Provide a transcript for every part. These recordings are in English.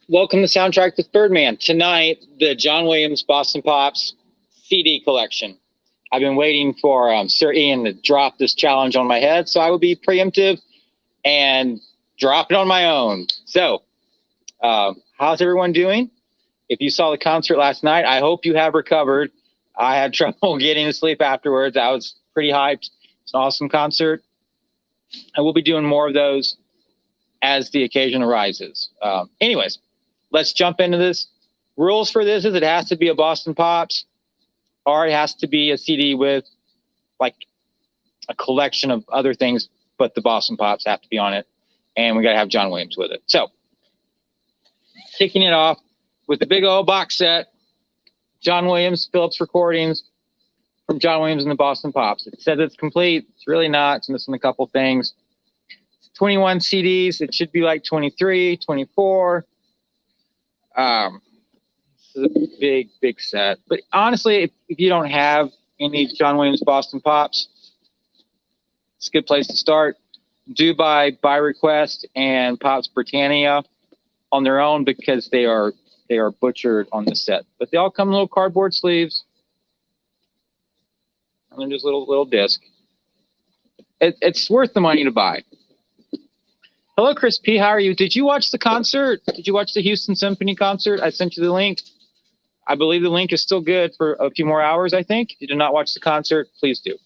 Welcome to Soundtrack with Birdman. Tonight, the John Williams Boston Pops CD collection. I've been waiting for Sir Ian to drop this challenge on my head, so I will be preemptive and drop it on my own. So, how's everyone doing? If you saw the concert last night, I hope you have recovered. I had trouble getting to sleep afterwards. I was pretty hyped. It's an awesome concert. I will be doing more of those as the occasion arises. Anyways, let's jump into this. Rules for this is it has to be a Boston Pops, or it has to be a CD with like a collection of other things, but the Boston Pops have to be on it, and we got to have John Williams with it. So, kicking it off with the big old box set, John Williams, Phillips recordings from John Williams and the Boston Pops. It says it's complete. It's really not. It's missing a couple things. 21 CDs. It should be like 23, 24. This is a big, big set. But honestly, if you don't have any John Williams Boston Pops, it's a good place to start. Do buy request and Pops Britannia on their own because they are butchered on the set. But they all come in little cardboard sleeves. And they're just little disc. It's worth the money to buy. Hello, Chris P. How are you? Did you watch the concert? Did you watch the Houston Symphony concert? I sent you the link. I believe the link is still good for a few more hours, I think. If you did not watch the concert, please do.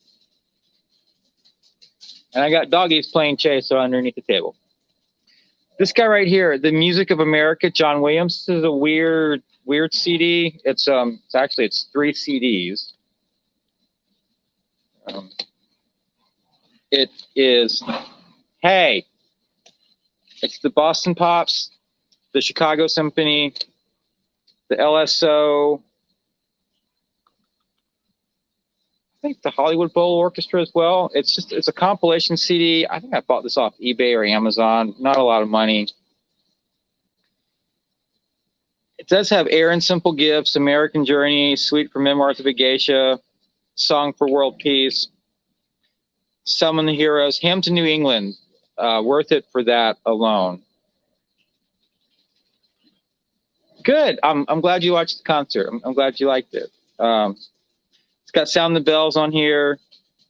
And I got doggies playing chase underneath the table. This guy right here, The Music of America, John Williams. This is a weird CD. It's 3 CDs. It is, hey, it's the Boston Pops, the Chicago Symphony, the LSO, I think the Hollywood Bowl Orchestra as well. It's a compilation CD. I think I bought this off eBay or Amazon. Not a lot of money. It does have Air and Simple Gifts, American Journey, Suite for Memoirs of a Geisha, Song for World Peace, Summon the Heroes, Hymn to New England. Worth it for that alone. Good. I'm glad you watched the concert. I'm glad you liked it. It's got Sound the Bells on here,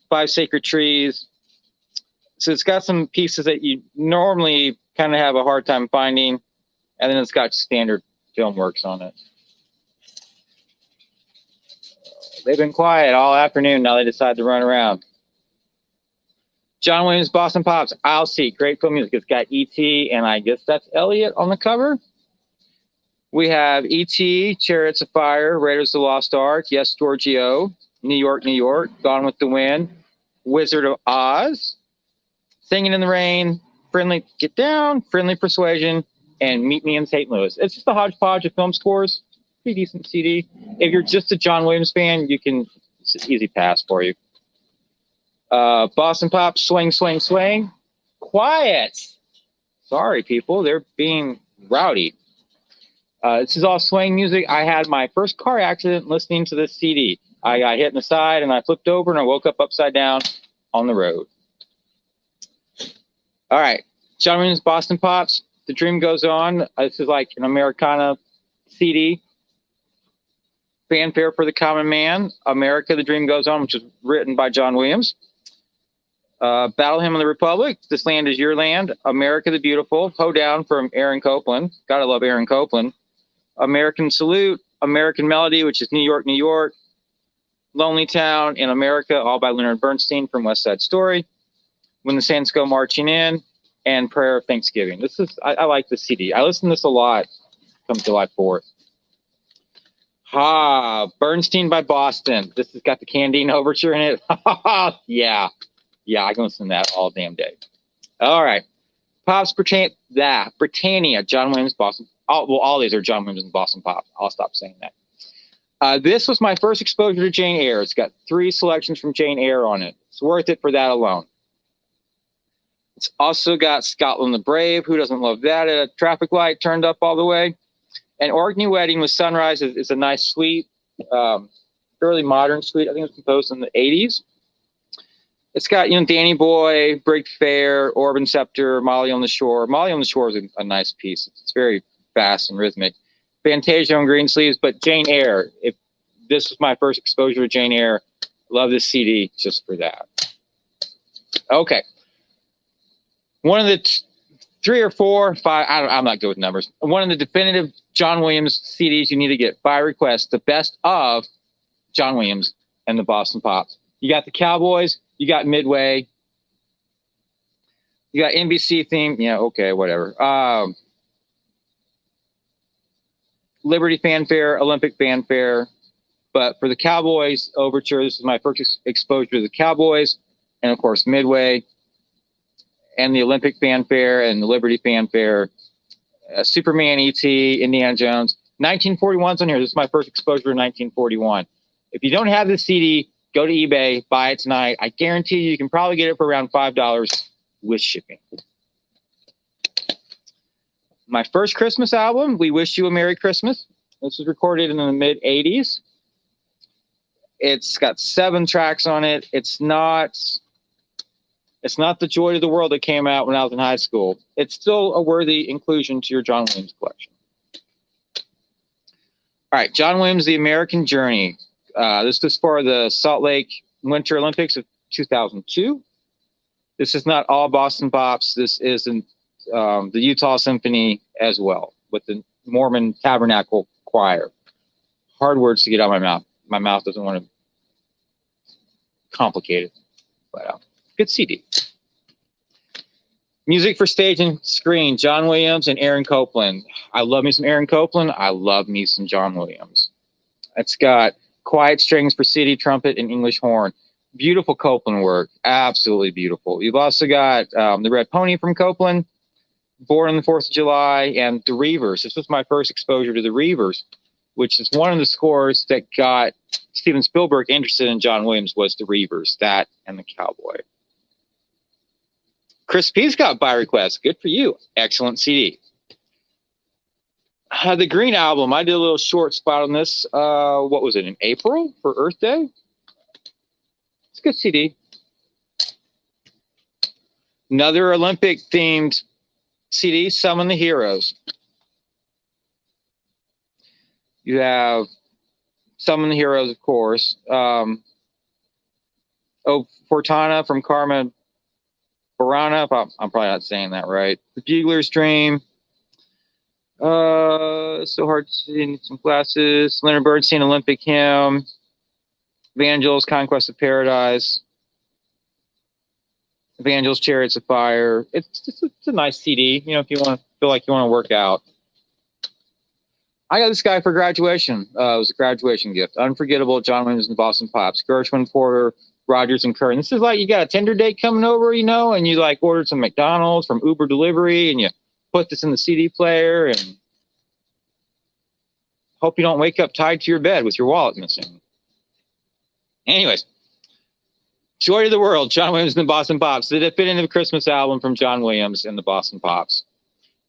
5 Sacred Trees. So it's got some pieces that you normally kind of have a hard time finding, and then it's got standard film works on it. They've been quiet all afternoon. Now they decide to run around. John Williams, Boston Pops, I'll See, great film music. It's got E.T., and I guess that's Elliot on the cover. We have E.T., Chariots of Fire, Raiders of the Lost Ark, Yes, Giorgio, New York, New York, Gone with the Wind, Wizard of Oz, Singing in the Rain, Friendly Get Down, Friendly Persuasion, and Meet Me in St. Louis. It's just a hodgepodge of film scores. Pretty decent CD. If you're just a John Williams fan, it's an easy pass for you. Boston Pops, Swing, Swing, Swing. Quiet. Sorry, people. They're being rowdy. This is all swing music. I had my first car accident listening to this CD. I got hit in the side, and I flipped over, and I woke up upside down on the road. All right. John Williams, Boston Pops, The Dream Goes On. This is like an Americana CD. Fanfare for the Common Man, America, The Dream Goes On, which was written by John Williams. Battle Hymn of the Republic, This Land Is Your Land, America the Beautiful, Hoedown from Aaron Copland. Gotta love Aaron Copland. American Salute, American Melody, which is New York, New York. Lonely Town in America, all by Leonard Bernstein from West Side Story. When the Saints Go Marching In, and Prayer of Thanksgiving. I like this CD. I listen to this a lot come July 4th. Bernstein by Boston. This has got the Candine Overture in it. Yeah, I can listen to that all damn day. All right. Pops Britannia, John Williams, Boston. All these are John Williams and Boston Pops. I'll stop saying that. This was my first exposure to Jane Eyre. It's got 3 selections from Jane Eyre on it. It's worth it for that alone. It's also got Scotland the Brave. Who doesn't love that? A traffic light turned up all the way. And Orkney Wedding with Sunrise is a nice suite, fairly modern suite. I think it was composed in the 80s. It's got, Danny Boy, Brig Fair, Orb and Scepter, Molly on the Shore. Molly on the Shore is a nice piece. It's very fast and rhythmic. Fantasia on green sleeves, but Jane Eyre. If this was my first exposure to Jane Eyre, love this CD just for that. Okay. One of the 3 or 4, 5, I'm not good with numbers. One of the definitive John Williams CDs you need to get by request, the best of John Williams and the Boston Pops. You got the Cowboys, you got Midway, you got NBC theme, yeah, okay, whatever. Liberty Fanfare, Olympic Fanfare, but for the Cowboys Overture, this is my first exposure to the Cowboys, and of course Midway, and the Olympic Fanfare and the Liberty Fanfare, Superman, E.T., Indiana Jones. 1941's on here. This is my first exposure to 1941. If you don't have the CD, go to eBay, buy it tonight. I guarantee you can probably get it for around $5 with shipping. My first Christmas album, We Wish You a Merry Christmas. This was recorded in the mid-'80s. It's got 7 tracks on it. It's not the Joy to the World that came out when I was in high school. It's still a worthy inclusion to your John Williams collection. All right, John Williams, The American Journey. This was for the Salt Lake Winter Olympics of 2002. This is not all Boston Pops. This is in the Utah Symphony as well, with the Mormon Tabernacle Choir. Hard words to get out of my mouth. My mouth doesn't want to complicate it, but good CD. Music for stage and screen, John Williams and Aaron Copland. I love me some Aaron Copland. I love me some John Williams. It's got quiet strings for city, trumpet, and English horn. Beautiful Copland work, absolutely beautiful. You've also got The Red Pony from Copland, Born on the 4th of July, and The Reavers. This was my first exposure to The Reavers, which is one of the scores that got Steven Spielberg interested in John Williams, was The Reavers, that and The Cowboy. Chris P's got by request. Good for you. Excellent CD. The Green Album. I did a little short spot on this. What was it, in April for Earth Day? It's a good CD. Another Olympic-themed CD, Summon the Heroes. You have Summon the Heroes, of course. Oh, Fortana from Carmen Burana, I'm probably not saying that right. The Bugler's Dream. So hard to see, need some glasses. Leonard Bernstein, Olympic Hymn. Evangel's Conquest of Paradise. Evangel's Chariots of Fire. It's a nice CD, you know, if you want to feel like you want to work out. I got this guy for graduation. It was a graduation gift. Unforgettable, John Williams and the Boston Pops. Gershwin, Porter, Rogers, and Curran. This is like you got a Tinder date coming over, you know, and you like ordered some McDonald's from Uber delivery, and you put this in the CD player, and hope you don't wake up tied to your bed with your wallet missing. Anyways, Joy to the World, John Williams and the Boston Pops, the definitive Christmas album from John Williams and the Boston Pops.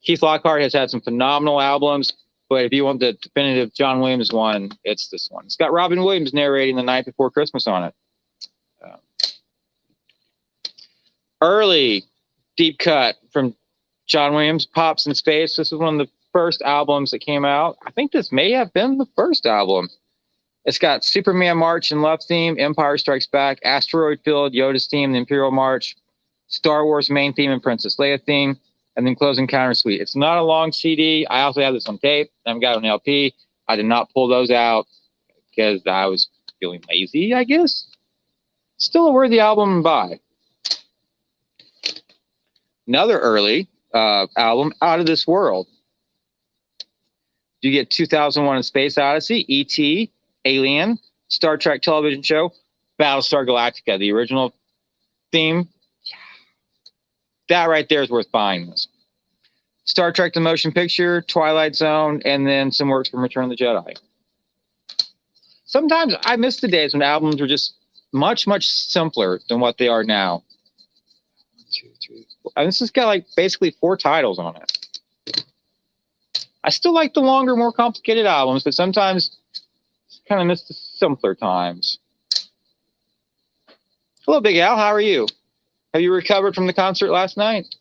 Keith Lockhart has had some phenomenal albums, but if you want the definitive John Williams one, it's this one. It's got Robin Williams narrating The Night Before Christmas on it. Early deep cut from John Williams, Pops in Space. This was one of the first albums that came out. I think this may have been the first album. It's got Superman March and Love theme, Empire Strikes Back, Asteroid Field, Yoda's theme, the Imperial March, Star Wars main theme, and Princess Leia theme, and then Closing Counter Suite. It's not a long CD. I also have this on tape. I've got it on LP. I did not pull those out because I was feeling lazy, I guess. Still a worthy album to buy. Another early album, Out of This World. You get 2001: A Space Odyssey, E.T., Alien, Star Trek television show, Battlestar Galactica, the original theme. That right there is worth buying this. Star Trek the Motion Picture, Twilight Zone, and then some works from Return of the Jedi. Sometimes I miss the days when albums were just much, much simpler than what they are now. 1, 2, 3, 4. And this has got like basically 4 titles on it. I still like the longer, more complicated albums, but sometimes kind of miss the simpler times. Hello, Big Al. How are you? Have you recovered from the concert last night?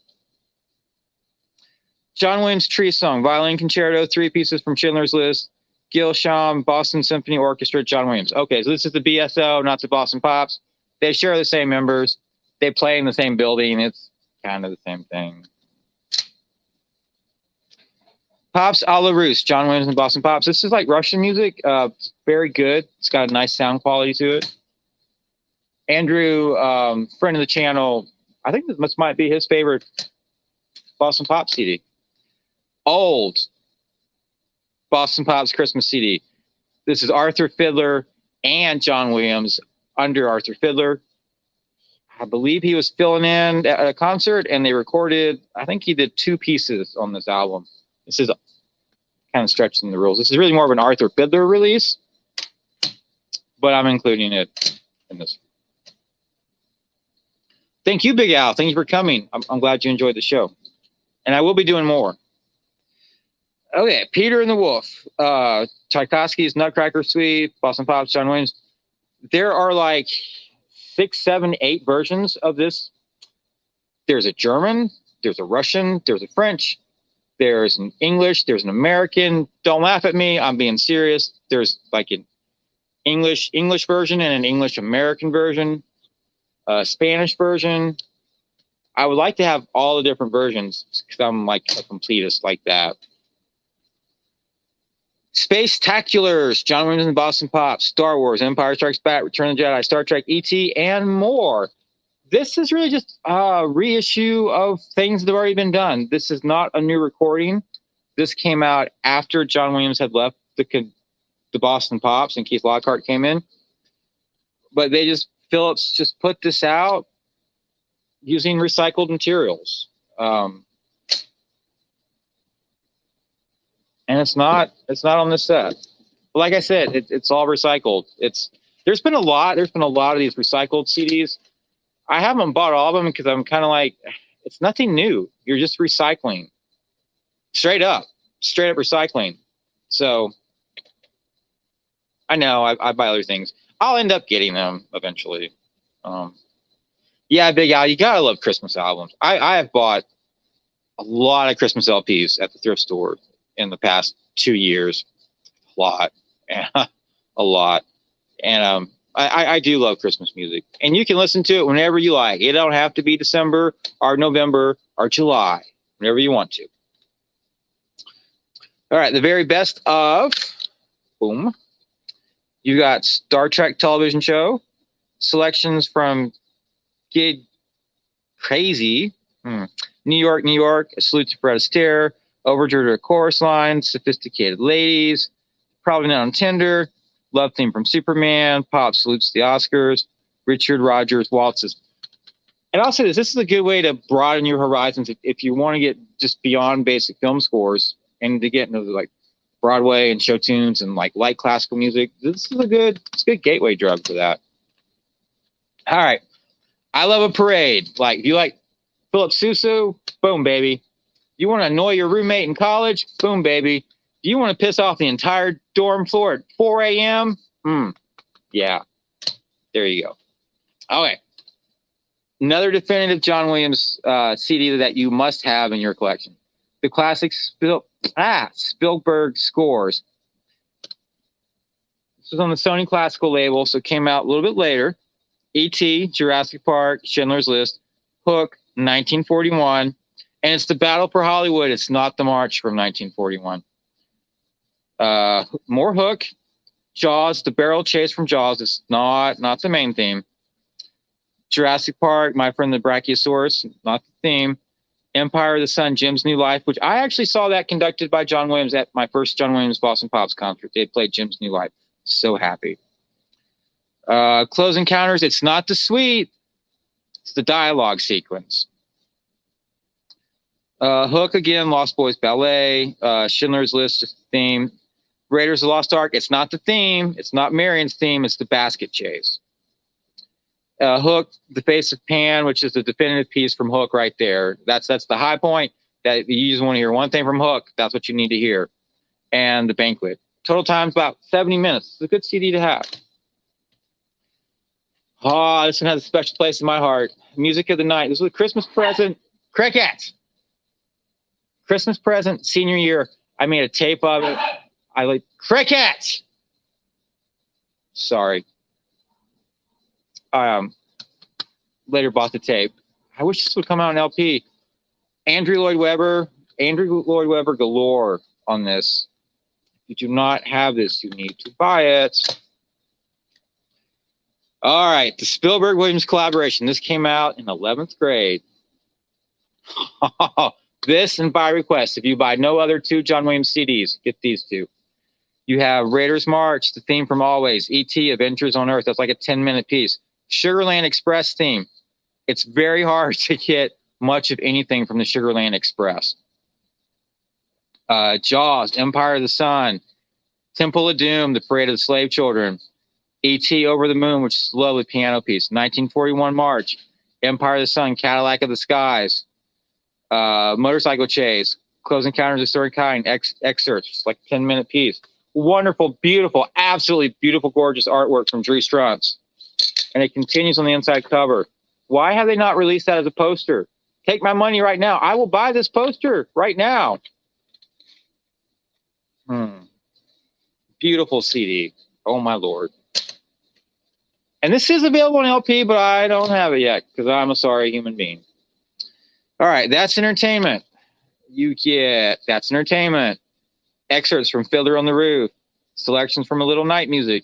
John Williams Tree Song, Violin Concerto, 3 pieces from Schindler's List, Gil Sham, Boston Symphony Orchestra, John Williams. Okay, so this is the BSO, not the Boston Pops. They share the same members. They play in the same building. It's kind of the same thing. Pops a la Russe, John Williams and Boston Pops. This is like Russian music. It's very good. It's got a nice sound quality to it. Andrew, friend of the channel, I think this might be his favorite Boston Pops CD. Old Boston Pops Christmas CD. This is Arthur Fiedler and John Williams under Arthur Fiedler. I believe he was filling in at a concert, and they recorded, I think he did 2 pieces on this album. This is kind of stretching the rules. This is really more of an Arthur Fiedler release, but I'm including it in this. Thank you, Big Al. Thank you for coming. I'm glad you enjoyed the show. And I will be doing more. Okay, Peter and the Wolf, Tchaikovsky's Nutcracker Suite, Boston Pops, John Williams. There are like 6, 7, 8 versions of this. There's a German, there's a Russian, there's a French, there's an English, there's an American. Don't laugh at me, I'm being serious. There's like an English version and an English American version, a Spanish version. I would like to have all the different versions because I'm like a completist like that. Space-taculars, John Williams and Boston Pops, Star Wars, Empire Strikes Back, Return of the Jedi, Star Trek, E.T., and more. This is really just a reissue of things that have already been done. This is not a new recording. This came out after John Williams had left the Boston Pops and Keith Lockhart came in. But Phillips just put this out using recycled materials. And it's not on this set. But like I said, it's all recycled. There's been a lot of these recycled CDs. I haven't bought all of them because I'm kind of like, it's nothing new. You're just recycling. Straight up recycling. So I know I buy other things. I'll end up getting them eventually. Yeah, Big Al, you gotta love Christmas albums. I have bought a lot of Christmas LPs at the thrift store in the past 2 years. A lot. And I do love Christmas music. And you can listen to it whenever you like. It don't have to be December or November or July. Whenever you want to. All right, the very best of, boom. You got Star Trek television show, selections from Kid Crazy, New York, New York, A Salute to Fred Astaire, Overture to a Chorus Line, Sophisticated Ladies, Probably Not on Tinder, Love Theme from Superman, Pop Salutes the Oscars, Richard Rodgers Waltzes. And I'll say this is a good way to broaden your horizons if you want to get just beyond basic film scores and to get into like Broadway and show tunes and like light classical music. This is a good gateway drug for that. All right. I love a parade. Like if you like Philip Suso, boom, baby. You want to annoy your roommate in college? Boom, baby. Do you want to piss off the entire dorm floor at 4 a.m.? Yeah. There you go. Okay. Another definitive John Williams CD that you must have in your collection. The classic Spielberg scores. This was on the Sony Classical label, so it came out a little bit later. E.T., Jurassic Park, Schindler's List, Hook, 1941. And it's the Battle for Hollywood. It's not the March from 1941. More Hook, Jaws, the barrel chase from Jaws. It's not the main theme. Jurassic Park, My Friend the Brachiosaurus, not the theme. Empire of the Sun, Jim's New Life, which I actually saw that conducted by John Williams at my first John Williams Boston Pops concert. They played Jim's New Life. So happy. Close Encounters, it's not the suite. It's the dialogue sequence. Hook again, Lost Boys Ballet, Schindler's List, just the theme. Raiders of the Lost Ark, it's not the theme. It's not Marion's theme. It's the basket chase. Hook, The Face of Pan, which is the definitive piece from Hook right there. That's the high point that you just want to hear one thing from Hook. That's what you need to hear. And The Banquet. Total time's about 70 minutes. It's a good CD to have. Oh, this one has a special place in my heart. Music of the Night. This was a Christmas present. Cricket. Christmas present, senior year, I made a tape of it. I like crickets. Sorry. Later bought the tape. I wish this would come out in LP. Andrew Lloyd Webber galore on this. If you do not have this, you need to buy it. All right, the Spielberg-Williams collaboration. This came out in 11th grade. This and by request. If you buy no other 2 John Williams CDs, get these 2. You have Raiders March, the theme from Always, E.T. Adventures on Earth. That's like a 10-minute piece. Sugarland Express theme. It's very hard to get much of anything from the Sugarland Express. Jaws, Empire of the Sun, Temple of Doom, The Parade of the Slave Children, E.T. Over the Moon, which is a lovely piano piece, 1941 March, Empire of the Sun, Cadillac of the Skies, Motorcycle Chase, Close Encounters of the Third Kind, excerpts, like a 10-minute piece. Wonderful, beautiful, absolutely beautiful, gorgeous artwork from Drew Strunz. And it continues on the inside cover. Why have they not released that as a poster? Take my money right now. I will buy this poster right now. Beautiful CD. Oh, my Lord. And this is available on LP, but I don't have it yet because I'm a sorry human being. All right, That's Entertainment. You get That's Entertainment. Excerpts from Fiddler on the Roof. Selections from A Little Night Music.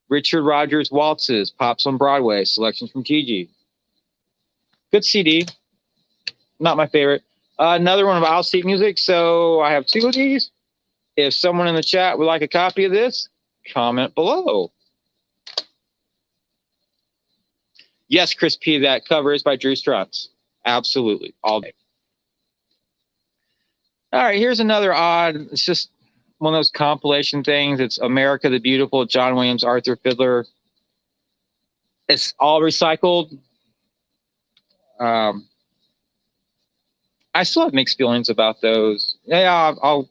Richard Rodgers Waltzes. Pops on Broadway. Selections from Gigi. Good CD. Not my favorite. Another one of I'll Seek Music. So I have 2 of these. If someone in the chat would like a copy of this, comment below. Yes, Chris P., that cover is by Drew Strunz. Absolutely. All day. All right, here's another odd. It's just one of those compilation things. It's America the Beautiful, John Williams, Arthur Fiedler. It's all recycled. I still have mixed feelings about those. Yeah, I'll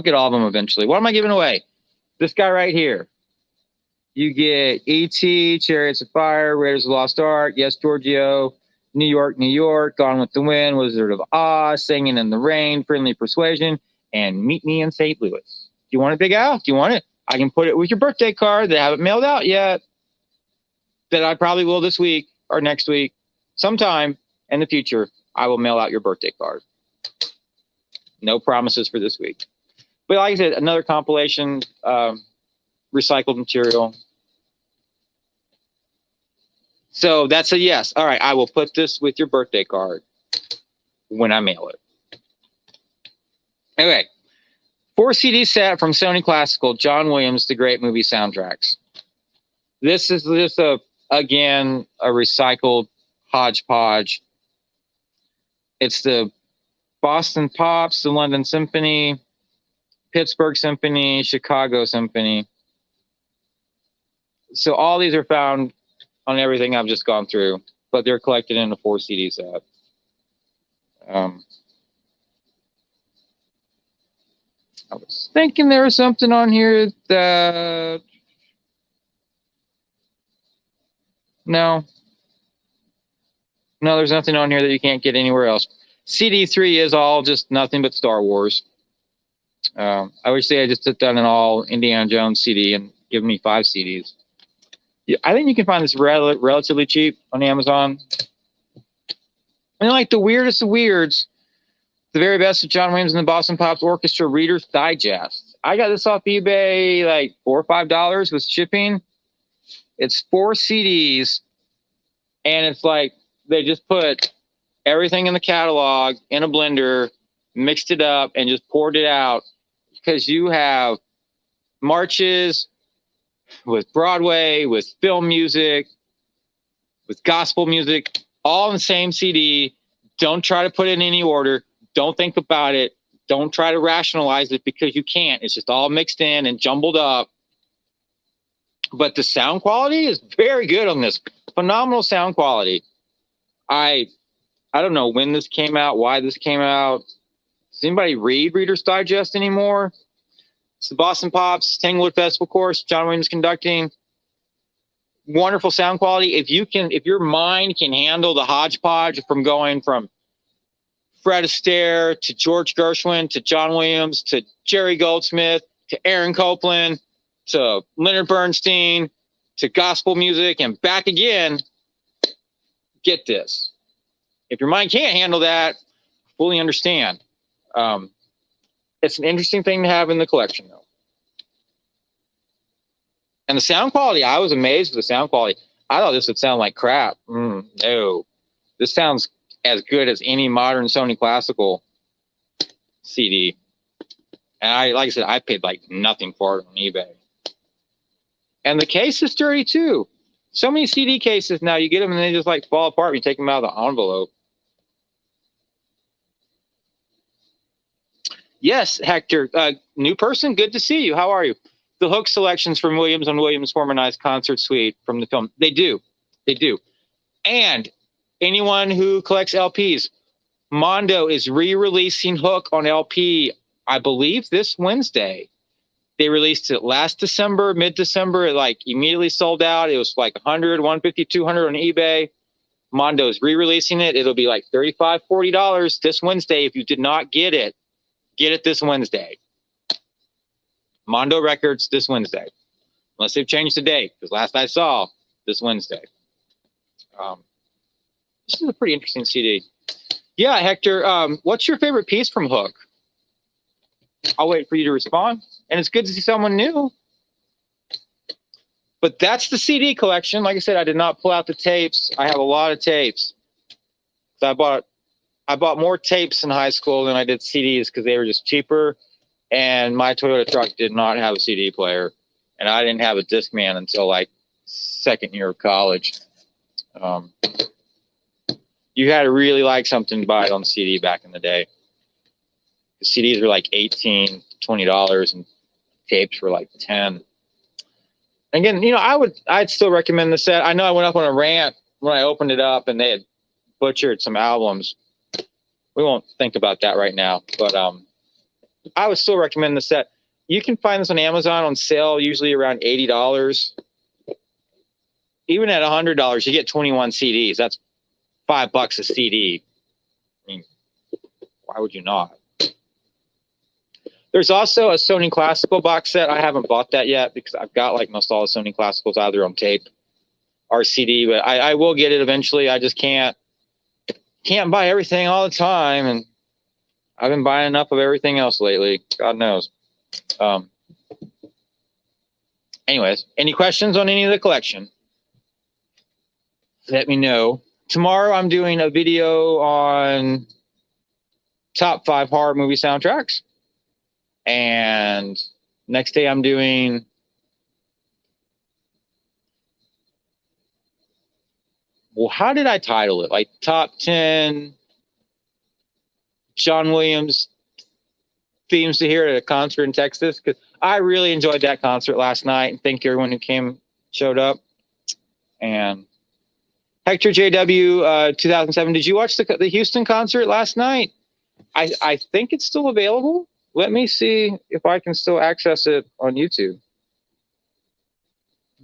get all of them eventually. What am I giving away? This guy right here. You get E.T., Chariots of Fire, Raiders of the Lost Ark, Yes, Giorgio, New York, New York, Gone with the Wind, Wizard of Oz, Singing in the Rain, Friendly Persuasion, and Meet Me in St. Louis. Do you want it, Big Al? Do you want it? I can put it with your birthday card. They haven't mailed out yet. That I probably will this week or next week. Sometime in the future, I will mail out your birthday card. No promises for this week. But like I said, another compilation, recycled material. So that's a yes. All right, I will put this with your birthday card when I mail it. Okay, 4 CD set from Sony Classical, John Williams, The Great Movie Soundtracks. This is just again, a recycled hodgepodge. It's the Boston Pops, the London Symphony, Pittsburgh Symphony, Chicago Symphony. So all these are found on everything I've just gone through, but they're collected in a 4 CD set. I was thinking there was something on here that... No, there's nothing on here that you can't get anywhere else. CD3 is all just nothing but Star Wars. I wish they had just done an all Indiana Jones CD and given me 5 CDs. Yeah, I think you can find this relatively cheap on Amazon. And like the weirdest of weirds, the very best of John Williams and the Boston Pops Orchestra Reader's Digest. I got this off eBay like $4 or $5 with shipping. It's 4 CDs, and it's like they just put everything in the catalog in a blender, mixed it up, and just poured it out, because you have marches with Broadway, with film music, with gospel music, all in the same CD. Don't try to put it in any order. Don't think about it. Don't try to rationalize it, because you can't. It's just all mixed in and jumbled up. But the sound quality is very good on this. Phenomenal sound quality. I don't know when this came out, why this came out. Does anybody read Reader's Digest anymore? It's the Boston Pops, Tanglewood Festival course, John Williams conducting. Wonderful sound quality. If your mind can handle the hodgepodge from going from Fred Astaire to George Gershwin to John Williams to Jerry Goldsmith to Aaron Copland to Leonard Bernstein to gospel music and back again. Get this. If your mind can't handle that, fully understand. It's an interesting thing to have in the collection, though. And the sound quality, I was amazed with the sound quality. I thought this would sound like crap. No. This sounds as good as any modern Sony Classical CD. And like I said, I paid like nothing for it on eBay. And the case is dirty too. So many CD cases now, you get them and they just like fall apart when you take them out of the envelope. Yes, Hector, new person, good to see you. How are you? The Hook selections from Williams on Williams' Harmonized Concert Suite from the film. They do. And anyone who collects LPs, Mondo is re-releasing Hook on LP, I believe, this Wednesday. They released it last December, mid-December. It like immediately sold out. It was like 100, 150, 200 on eBay. Mondo is re-releasing it. It'll be like $35, $40 this Wednesday. If you did not get it this Wednesday. Mondo Records this Wednesday. Unless they've changed the date, because last I saw, this Wednesday. This is a pretty interesting CD. Yeah, Hector, what's your favorite piece from Hook? I'll wait for you to respond. And it's good to see someone new. But that's the CD collection. Like I said, I did not pull out the tapes. I have a lot of tapes. So I bought more tapes in high school than I did CDs because they were just cheaper. And my Toyota truck did not have a CD player. And I didn't have a Discman until like second year of college. You had to really like something to buy it on CD back in the day. The CDs were like $18, $20, and tapes were like $10. Again, you know, I'd still recommend the set. I know I went up on a rant when I opened it up, and they had butchered some albums. We won't think about that right now, but I would still recommend the set. You can find this on Amazon on sale, usually around $80. Even at $100, you get 21 CDs. That's $5 a CD. I mean, why would you not? There's also a Sony Classical box set. I haven't bought that yet because I've got like most all the Sony Classicals either on tape or CD, but I will get it eventually. I just can't buy everything all the time, and I've been buying enough of everything else lately. God knows. Anyways, any questions on any of the collection? Let me know. Tomorrow I'm doing a video on top 5 horror movie soundtracks. And next day I'm doing how did I title it? Like top 10 John Williams themes to hear at a concert in Texas. Because I really enjoyed that concert last night, and thank you everyone who showed up. And HectorJW2007, did you watch the Houston concert last night? I think it's still available. Let me see if I can still access it on YouTube.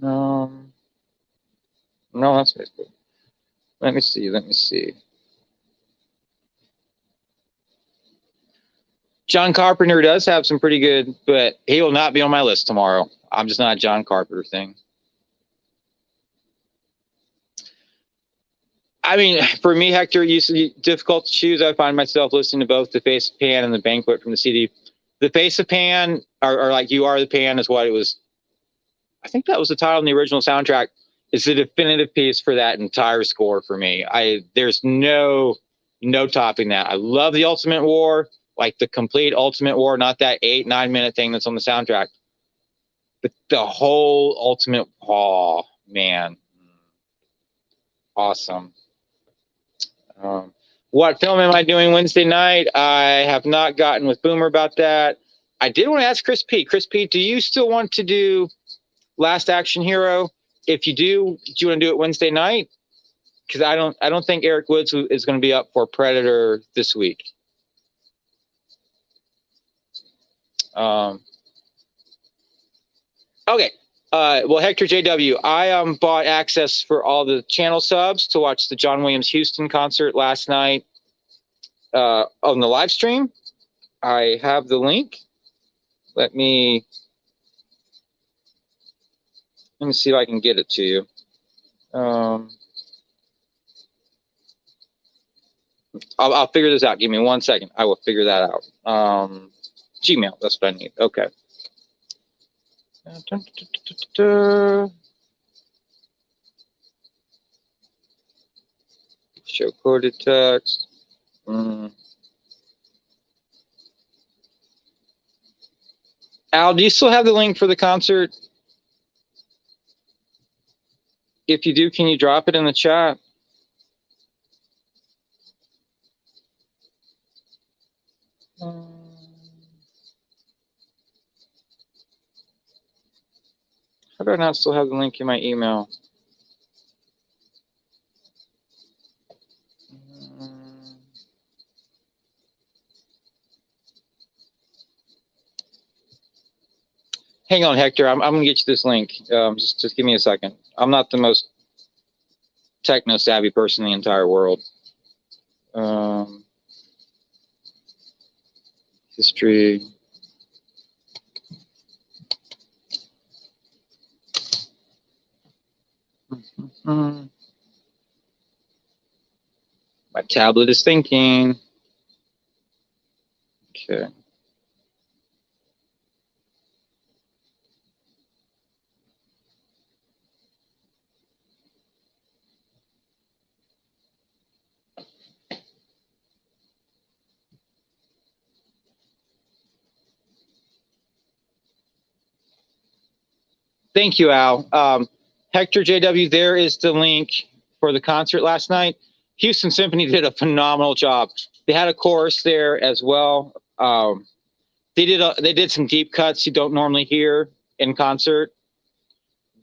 No, that's Facebook. Let me see. John Carpenter does have some pretty good, but he will not be on my list tomorrow. I'm just not a John Carpenter thing. I mean, for me, Hector, it used to be difficult to choose. I find myself listening to both The Face of Pan and The Banquet from the CD. The Face of Pan, or like You Are the Pan, is what it was. I think that was the title in the original soundtrack. It's the definitive piece for that entire score for me. There's no topping that. I love the Ultimate War, like the complete Ultimate War, not that 8-9 minute thing that's on the soundtrack. But the whole Ultimate, oh man, awesome. What film am I doing Wednesday night? I have not gotten with Boomer about that. I did want to ask Chris P. Chris P, do you still want to do Last Action Hero? If you do you want to do it Wednesday night? Because I don't think Eric Woods is going to be up for Predator this week. Okay. Well, Hector JW, I bought access for all the channel subs to watch the John Williams Houston concert last night. on the live stream. I have the link. Let me see if I can get it to you. I'll figure this out. Give me 1 second. I will figure that out. Gmail, that's what I need. Okay. Show quoted text. Al, do you still have the link for the concert? If you do, can you drop it in the chat? How do I not still have the link in my email? Hang on, Hector. I'm gonna get you this link. Just give me a second. I'm not the most techno savvy person in the entire world. History. My tablet is thinking. Okay. Thank you, Al. Hector JW, there is the link for the concert last night. Houston Symphony did a phenomenal job. They had a chorus there as well. They did some deep cuts you don't normally hear in concert.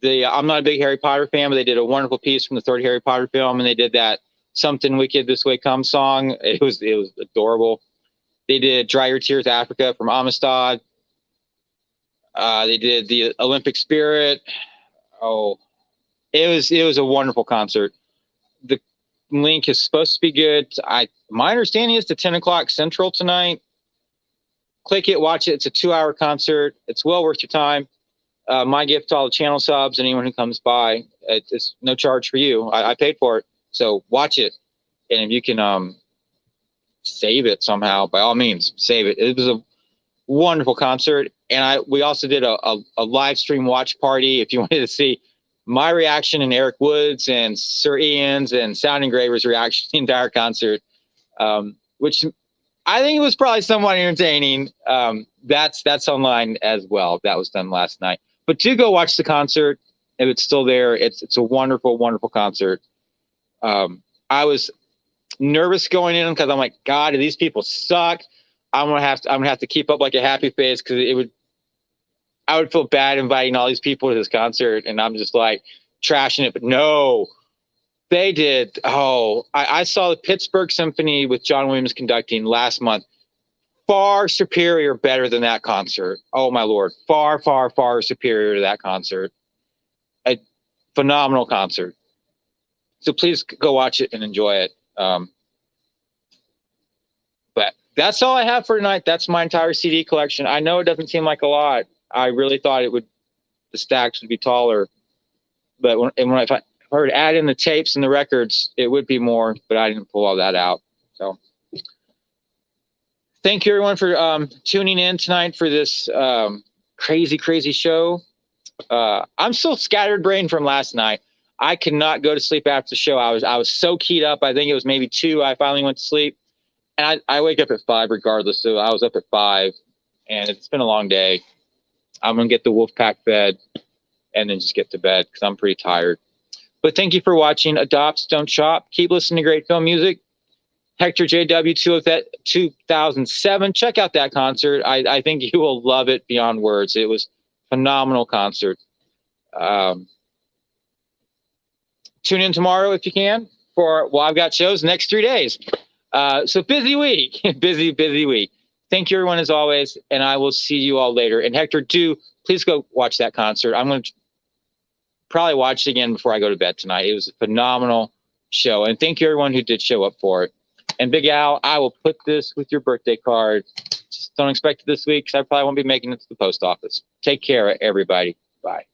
I'm not a big Harry Potter fan, but they did a wonderful piece from the third Harry Potter film, and they did that "Something Wicked This Way Comes" song. It was adorable. They did "Dry Your Tears, Africa" from Amistad. They did the Olympic Spirit. Oh, it was a wonderful concert. The link is supposed to be good. My understanding is to 10 o'clock Central tonight. Click it, watch it. It's a 2-hour concert. It's well worth your time. My gift to all the channel subs, anyone who comes by, it's no charge for you. I paid for it, so watch it. And if you can save it somehow, by all means, save it. It was a wonderful concert. And we also did a live stream watch party if you wanted to see my reaction and Eric Wood's and Sir Ian's and Sound Engraver's reaction to the entire concert, which I think it was probably somewhat entertaining. That's online as well. That was done last night. But do go watch the concert if it's still there. It's a wonderful, wonderful concert. I was nervous going in because I'm like, God, do these people suck? I'm gonna have to keep up like a happy face because I would feel bad inviting all these people to this concert, and I'm just like trashing it. But no, they did. Oh, I saw the Pittsburgh Symphony with John Williams conducting last month. Far superior, better than that concert. Oh my Lord, far, far, far superior to that concert. A phenomenal concert. So please go watch it and enjoy it. But that's all I have for tonight. That's my entire CD collection. I know it doesn't seem like a lot. I really thought the stacks would be taller, but if I were to add in the tapes and the records, it would be more, but I didn't pull all that out. So thank you everyone for tuning in tonight for this crazy, crazy show. I'm still scattered brain from last night. I could not go to sleep after the show. I was so keyed up. I think it was maybe 2. I finally went to sleep, and I wake up at 5 regardless. So I was up at 5, and it's been a long day. I'm going to get the Wolfpack fed and then just get to bed because I'm pretty tired. But thank you for watching. Adopt, don't shop. Keep listening to great film music. HectorJW2007. Check out that concert. I think you will love it beyond words. It was a phenomenal concert. Tune in tomorrow if you can I've got shows the next 3 days. So busy week. busy week. Thank you, everyone, as always, and I will see you all later. And Hector, please go watch that concert. I'm going to probably watch it again before I go to bed tonight. It was a phenomenal show, and thank you, everyone who did show up for it. And Big Al, I will put this with your birthday card. Just don't expect it this week because I probably won't be making it to the post office. Take care, everybody. Bye.